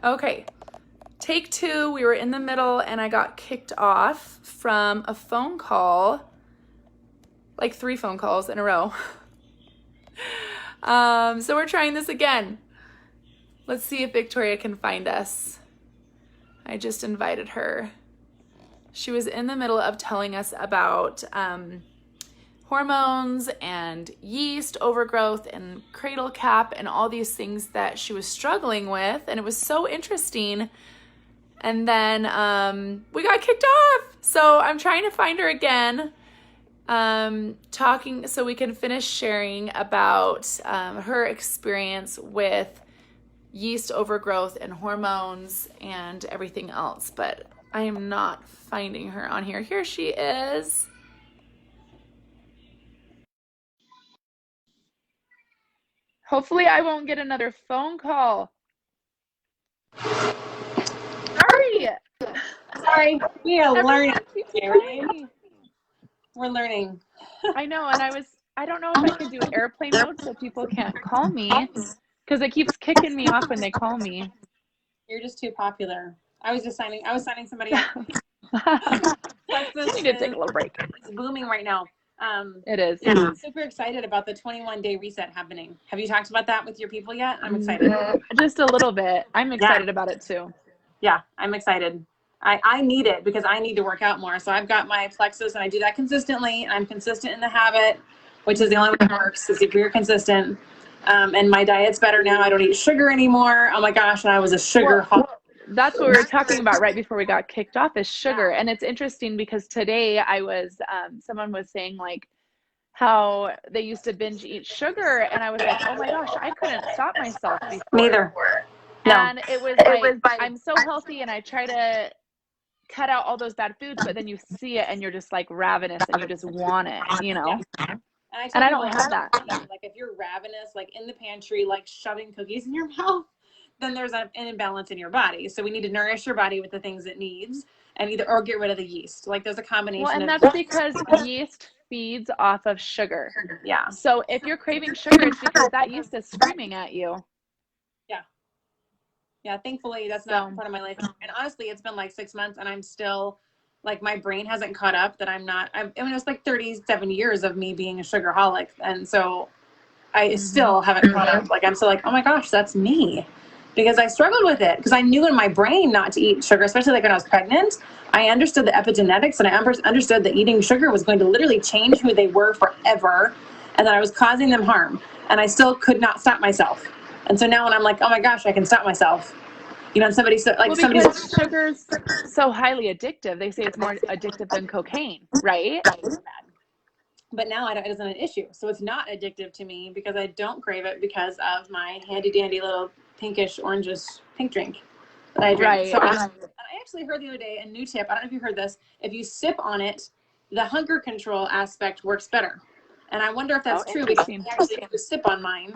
Okay, take two. We were in the middle and I got kicked off from a phone call, like 3 phone calls in a row. So we're trying this again. Let's see if Victoria can find us. I just invited her. She was in the middle of telling us about hormones and yeast overgrowth and cradle cap and all these things that she was struggling with. And it was so interesting. And then we got kicked off. So I'm trying to find her again, talking so we can finish sharing about her experience with yeast overgrowth and hormones and everything else. But I am not finding her on here. Here she is. Hopefully I won't get another phone call. Sorry. Sorry, we are learning. Right? We're learning. I know, and I don't know if I can do airplane mode so people can't call me because it keeps kicking me off when they call me. You're just too popular. I was signing somebody up. You need to take a little break. It's booming right now. It is. Yeah, I'm super excited about the 21-day reset happening. Have you talked about that with your people yet? I'm excited. Just a little bit. I'm excited about it too. Yeah, I'm excited. I need it because I need to work out more. So I've got my Plexus and I do that consistently. I'm consistent in the habit, which is the only way it works is if you're consistent. And my diet's better now. I don't eat sugar anymore. Oh my gosh, and I was a sugar hog. That's what we were talking about right before we got kicked off is sugar. And it's interesting because today I was, someone was saying like how they used to binge eat sugar. And I was like, oh my gosh, I couldn't stop myself before. Neither. No. And it was like, I'm so healthy and I try to cut out all those bad foods, but then you see it and you're just like ravenous and you just want it, you know? And I don't have that. Like if you're ravenous, like in the pantry, like shoving cookies in your mouth, then there's an imbalance in your body. So we need to nourish your body with the things it needs and or get rid of the yeast. Like there's a combination. Well, and that's because yeast feeds off of sugar. Yeah. So if you're craving sugar, it's because that yeast is screaming at you. Yeah. Yeah. Thankfully, that's not part of my life. And honestly, it's been like 6 months and I'm still like, my brain hasn't caught up that I mean, it's like 37 years of me being a sugarholic. And so I still haven't caught up. Like, I'm still like, oh my gosh, that's me. Because I struggled with it because I knew in my brain not to eat sugar, especially like when I was pregnant. I understood the epigenetics and I understood that eating sugar was going to literally change who they were forever and that I was causing them harm. And I still could not stop myself. And so now when I'm like, oh my gosh, I can stop myself. You know, somebody's like, because sugar's so highly addictive. They say it's more addictive than cocaine, right? But now it isn't an issue. So it's not addictive to me because I don't crave it because of my handy dandy little pinkish orangish pink drink that I drink. Right. So I actually heard the other day a new tip. I don't know if you heard this. If you sip on it, the hunger control aspect works better. And I wonder if that's true because I actually have to sip on mine.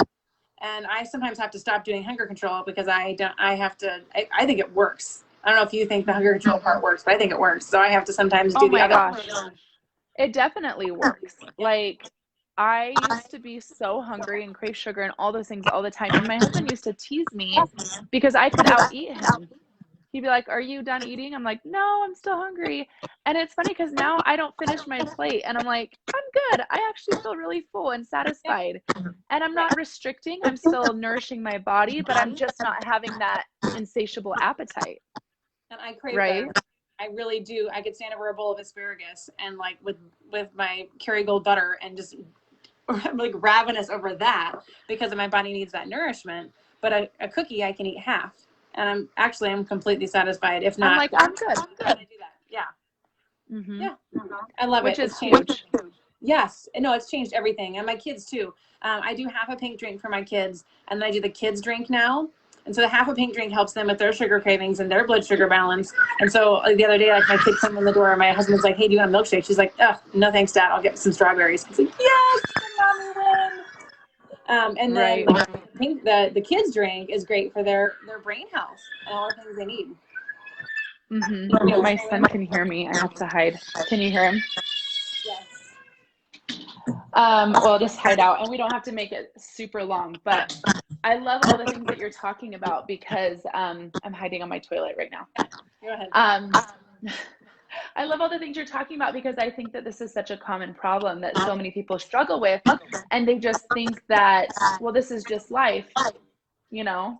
And I sometimes have to stop doing hunger control because I think it works. I don't know if you think the hunger control part works, but I think it works. So I have to sometimes do the other. Oh my gosh. It definitely works. Like I used to be so hungry and crave sugar and all those things all the time. And my husband used to tease me because I could out eat him. He'd be like, are you done eating? I'm like, no, I'm still hungry. And it's funny because now I don't finish my plate and I'm like, I'm good. I actually feel really full and satisfied. And I'm not restricting. I'm still nourishing my body, but I'm just not having that insatiable appetite. And I crave that. I really do. I could stand over a bowl of asparagus and like with my Kerrygold butter and just I'm like ravenous over that because my body needs that nourishment. But a cookie I can eat half. And I'm completely satisfied. If not, I'm like, I'm good. I do that. Yeah. Mm-hmm. Yeah. I love it. Which is huge. Yes. No, it's changed everything. And my kids too. I do half a pink drink for my kids and then I do the kids drink now. And so the half a pink drink helps them with their sugar cravings and their blood sugar balance. And so the other day, like my kid came in the door and my husband's like, hey, do you want a milkshake? She's like, oh, no, thanks, Dad. I'll get some strawberries. I was like, yes, mommy win. And then the kids drink is great for their brain health and all the things they need. Mm-hmm. My son can hear me. I have to hide. Can you hear him? Yes. Well, just hide out and we don't have to make it super long, but I love all the things that you're talking about because I'm hiding on my toilet right now. Go ahead. I love all the things you're talking about because I think that this is such a common problem that so many people struggle with, and they just think that, well, this is just life, you know?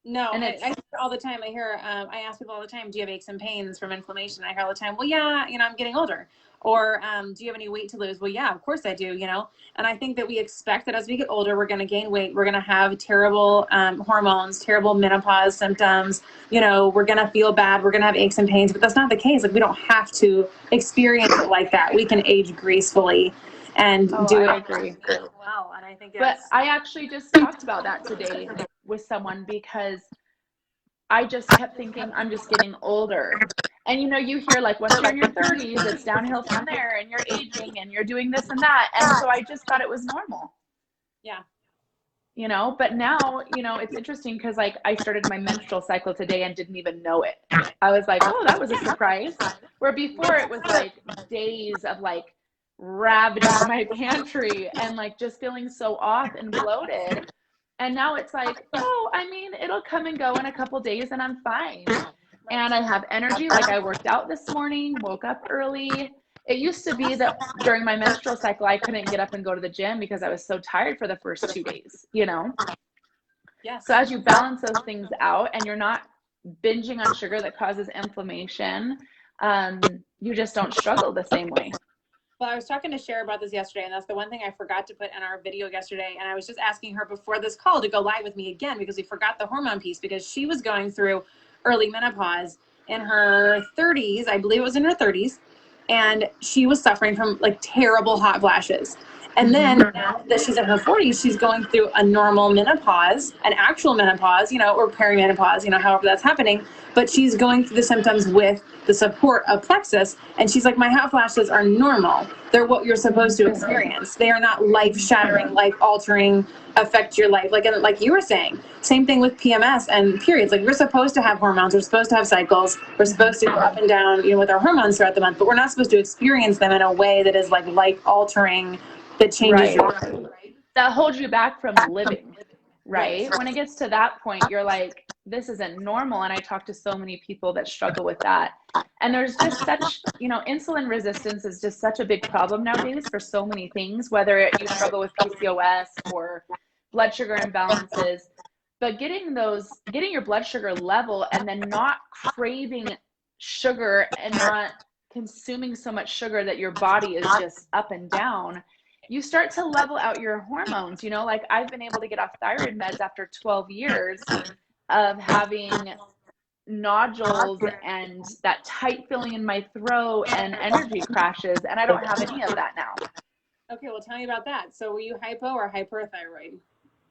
No, And I it's hear all the time. I ask people all the time, do you have aches and pains from inflammation? I hear all the time, well, yeah, I'm getting older. Or do you have any weight to lose? Well, yeah, of course I do, And I think that we expect that as we get older, we're going to gain weight. We're going to have terrible hormones, terrible menopause symptoms. We're going to feel bad. We're going to have aches and pains. But that's not the case. Like, we don't have to experience it like that. We can age gracefully and do it. I agree. Well, and I think But I actually just talked about that today with someone because I just kept thinking I'm just getting older. And you hear like once you're in your 30s, it's downhill from there and you're aging and you're doing this and that. And so I just thought it was normal. Yeah. But now, it's interesting because like I started my menstrual cycle today and didn't even know it. I was like, oh, that was a surprise. Where before it was like days of like ravaging my pantry and like just feeling so off and bloated. And now it's like, oh, I mean, it'll come and go in a couple days and I'm fine. And I have energy. Like I worked out this morning, woke up early. It used to be that during my menstrual cycle, I couldn't get up and go to the gym because I was so tired for the first 2 days, Yes. So as you balance those things out and you're not binging on sugar that causes inflammation, you just don't struggle the same way. Well, I was talking to Cher about this yesterday, and that's the one thing I forgot to put in our video yesterday. And I was just asking her before this call to go live with me again because we forgot the hormone piece because she was going through early menopause in her 30s. I believe it was in her 30s. And she was suffering from like terrible hot flashes. And then now that she's in her 40s, she's going through a normal menopause, an actual menopause, or perimenopause, however that's happening. But she's going through the symptoms with the support of Plexus. And she's like, my hot flashes are normal. They're what you're supposed to experience. They are not life-shattering, life-altering, affect your life. Like you were saying, same thing with PMS and periods. Like we're supposed to have hormones. We're supposed to have cycles. We're supposed to go up and down, with our hormones throughout the month. But we're not supposed to experience them in a way that is like life-altering, that changes your life. That holds you back from living, right? When it gets to that point, you're like, this isn't normal. And I talk to so many people that struggle with that. And there's just such, insulin resistance is just such a big problem nowadays for so many things, whether you struggle with PCOS or blood sugar imbalances. But getting your blood sugar level and then not craving sugar and not consuming so much sugar that your body is just up and down, you start to level out your hormones. Like I've been able to get off thyroid meds after 12 years of having nodules and that tight feeling in my throat and energy crashes, and I don't have any of that now. Okay, well, tell me about that. So were you hypo or hyperthyroid?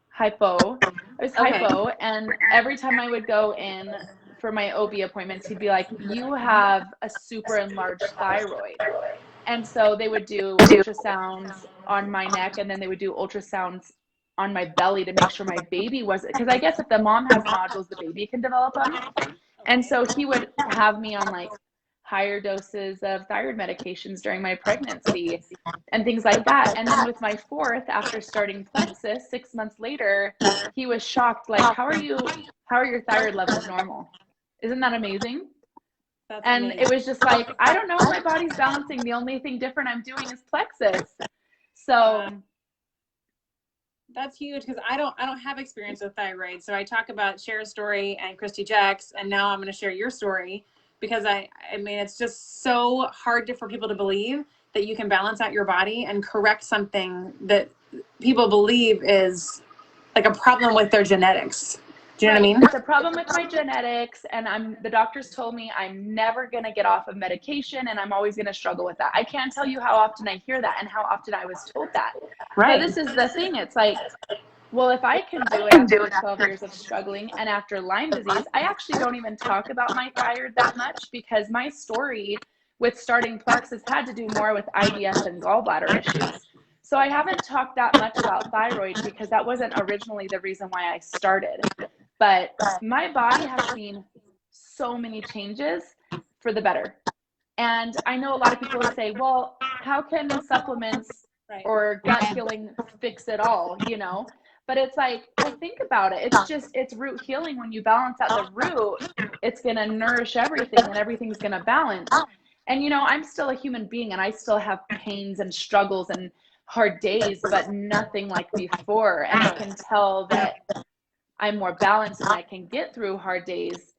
Hypo. I was hypo, and every time I would go in for my OB appointments, he'd be like, you have a super enlarged thyroid. And so they would do ultrasounds on my neck, and then they would do ultrasounds on my belly to make sure my baby wasn't, because I guess if the mom has nodules, the baby can develop them. And so he would have me on like higher doses of thyroid medications during my pregnancy and things like that. And then with my fourth, after starting Plexus 6 months later, he was shocked, like, how are your thyroid levels normal? Isn't that amazing? And amazing. It was just like, I don't know, my body's balancing. The only thing different I'm doing is Plexus. So that's huge, because I don't have experience with thyroid. So I talk about Cher's story and Christy Jack's, and now I'm going to share your story, because I mean, it's just so hard for people to believe that you can balance out your body and correct something that people believe is like a problem with their genetics. Do you know what I mean? It's a problem with my genetics, and the doctors told me I'm never going to get off of medication, and I'm always going to struggle with that. I can't tell you how often I hear that and how often I was told that. Right. So this is the thing. It's like, well, if I can do it after 12 years of struggling and after Lyme disease, I actually don't even talk about my thyroid that much, because my story with starting Plexus had to do more with IBS and gallbladder issues. So I haven't talked that much about thyroid because that wasn't originally the reason why I started. But my body has seen so many changes for the better. And I know a lot of people will say, well, how can supplements or gut healing fix it all, But it's like, well, think about it. It's root healing. When you balance out the root, it's going to nourish everything and everything's going to balance. And, you know, I'm still a human being and I still have pains and struggles and hard days, but nothing like before. And I can tell that I'm more balanced and I can get through hard days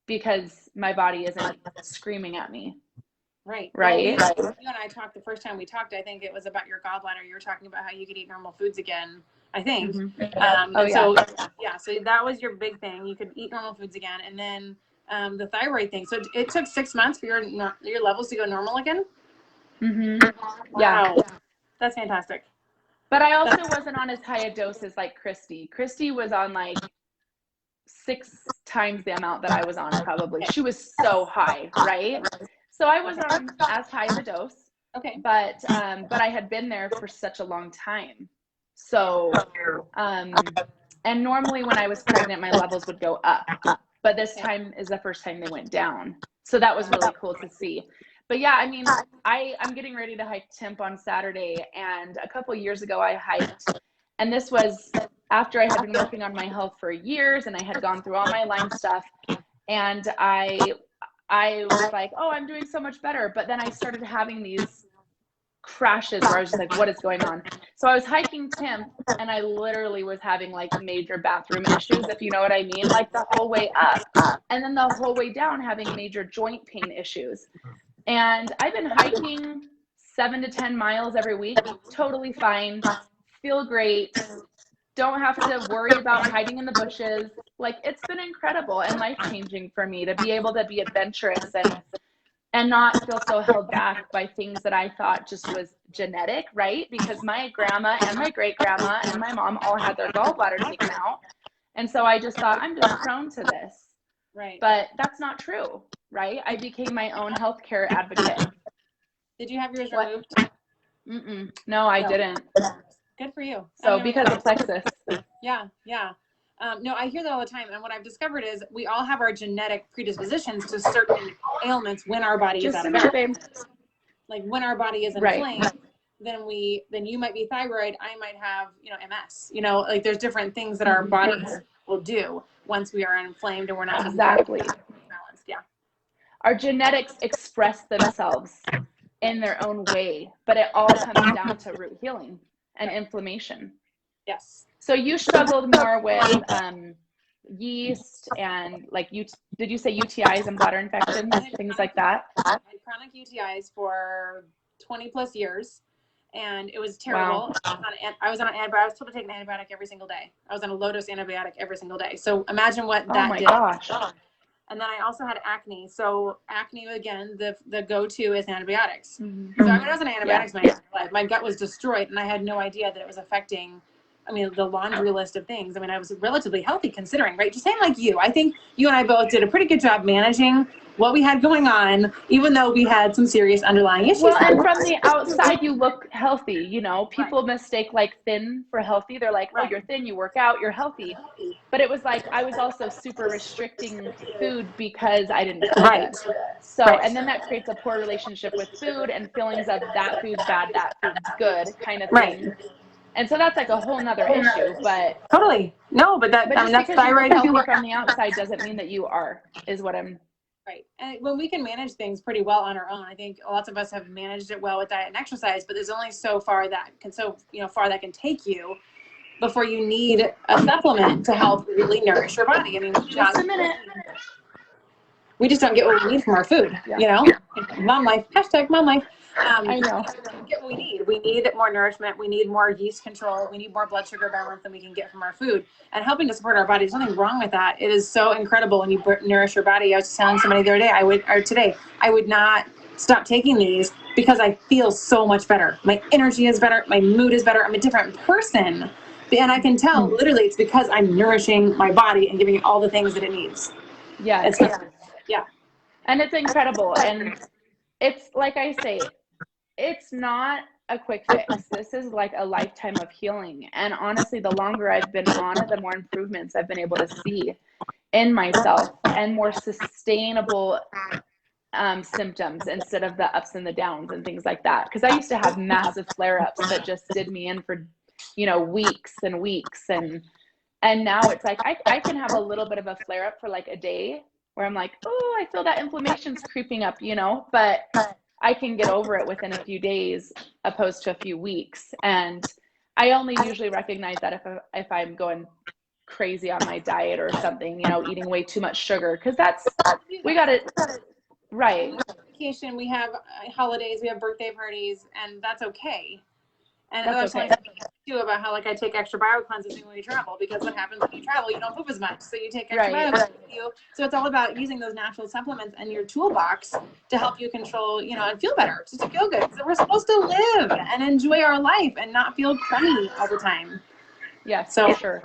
because my body isn't screaming at me. Right. Right. Well, you and I talked the first time we talked, I think it was about your gallbladder. You were talking about how you could eat normal foods again, I think. So that was your big thing. You could eat normal foods again. And then the thyroid thing. So it took 6 months for your levels to go normal again? Wow. Yeah. That's fantastic. But I also wasn't on as high a dose as like Christy. Christy was on like 6 times the amount that I was on probably. She was so high, right? So I wasn't on as high of a dose. Okay. But I had been there for such a long time. So and normally when I was pregnant, my levels would go up. But this time is the first time they went down. So that was really cool to see. But yeah, I mean, I'm getting ready to hike Timp on Saturday. And a couple of years ago, I hiked. And this was after I had been working on my health for years and I had gone through all my Lyme stuff. And I was like, oh, I'm doing so much better. But then I started having these crashes where I was just like, what is going on? So I was hiking Timp and I literally was having like major bathroom issues, if you know what I mean, like the whole way up. And then the whole way down having major joint pain issues. And I've been hiking 7 to 10 miles every week, totally fine, feel great, don't have to worry about hiding in the bushes. Like, it's been incredible and life-changing for me to be able to be adventurous and not feel so held back by things that I thought just was genetic, right? Because my grandma and my great-grandma and my mom all had their gallbladder taken out. And so I just thought, I'm just prone to this. Right. But that's not true, right? I became my own healthcare advocate. Did you have yours removed? No, I didn't. Good for you. So because of Plexus. Yeah. No, I hear that all the time. And what I've discovered is we all have our genetic predispositions to certain ailments when our body is out of balance. Like when our body is inflamed, then you might be thyroid, I might have, MS. Like there's different things that our bodies will do once we are inflamed and we're not exactly balanced. Yeah. Our genetics express themselves in their own way, but it all comes down to root healing and inflammation. Yes. So you struggled more with yeast and like did you say UTIs and bladder infections, things like that? I had chronic UTIs for 20 plus years. And it was terrible. Wow. I was on an antibiotic. I was told to take an antibiotic every single day. I was on a low dose antibiotic every single day. So imagine what that did. Oh my gosh. And then I also had acne. So acne, again, the go-to is antibiotics. So I was on antibiotics my entire life. My gut was destroyed, and I had no idea that it was affecting, the laundry list of things. I was relatively healthy considering, right? Just saying like you. I think you and I both did a pretty good job managing what we had going on, even though we had some serious underlying issues. Well, and from the outside, you look healthy. People mistake like thin for healthy. They're like, oh, you're thin, you work out, you're healthy. But it was like I was also super restricting food because I didn't feel good. So, and then that creates a poor relationship with food and feelings of that food's bad, that food's good kind of thing. And so that's like a whole nother issue. But totally. No, but that's thyroid. Healthy from the outside doesn't mean that you are, is what I'm. Right. And when we can manage things pretty well on our own, I think lots of us have managed it well with diet and exercise, but there's only so far that can take you before you need a supplement to help really nourish your body. Just a minute. We just don't get what we need from our food, Mom life, #mom life. I know. We get what we need. We need more nourishment. We need more yeast control. We need more blood sugar balance than we can get from our food. And helping to support our body, there's nothing wrong with that. It is so incredible when you nourish your body. I was just telling somebody the other day, I would not stop taking these because I feel so much better. My energy is better. My mood is better. I'm a different person. And I can tell literally it's because I'm nourishing my body and giving it all the things that it needs. Yeah. Yeah. And it's incredible. And it's like I say, it's not a quick fix. This is like a lifetime of healing. And honestly, the longer I've been on it, the more improvements I've been able to see in myself and more sustainable symptoms instead of the ups and the downs and things like that. Because I used to have massive flare-ups that just did me in for weeks and weeks. And now it's like, I can have a little bit of a flare up for like a day where I'm like, oh, I feel that inflammation's creeping up, but I can get over it within a few days opposed to a few weeks. And I only usually recognize that if I'm going crazy on my diet or something, eating way too much sugar, because we got it right. We have vacation, we have holidays, we have birthday parties, and that's okay. And that's okay. Too about how like I take extra biocleanses when we travel, because what happens when you travel, you don't poop as much, so you take extra biocleanses with you. So it's all about using those natural supplements in your toolbox to help you control, and feel better, just to feel good. So we're supposed to live and enjoy our life and not feel crummy all the time. Yes, so for sure.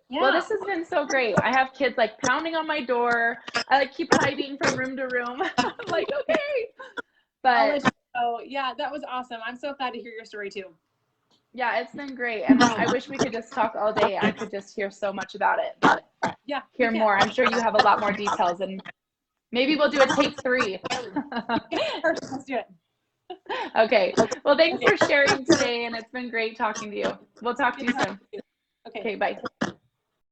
Yeah. Well, this has been so great. I have kids like pounding on my door. I like keep hiding from room to room. I'm like, okay. But yeah, that was awesome. I'm so glad to hear your story too. Yeah, it's been great. And I wish we could just talk all day. I could just hear so much about it, but hear more. I'm sure you have a lot more details, and maybe we'll do a take 3. Perfect. Let's do it. Okay. Well, thanks for sharing today, and it's been great talking to you. We'll talk to you soon. Okay. Okay, bye.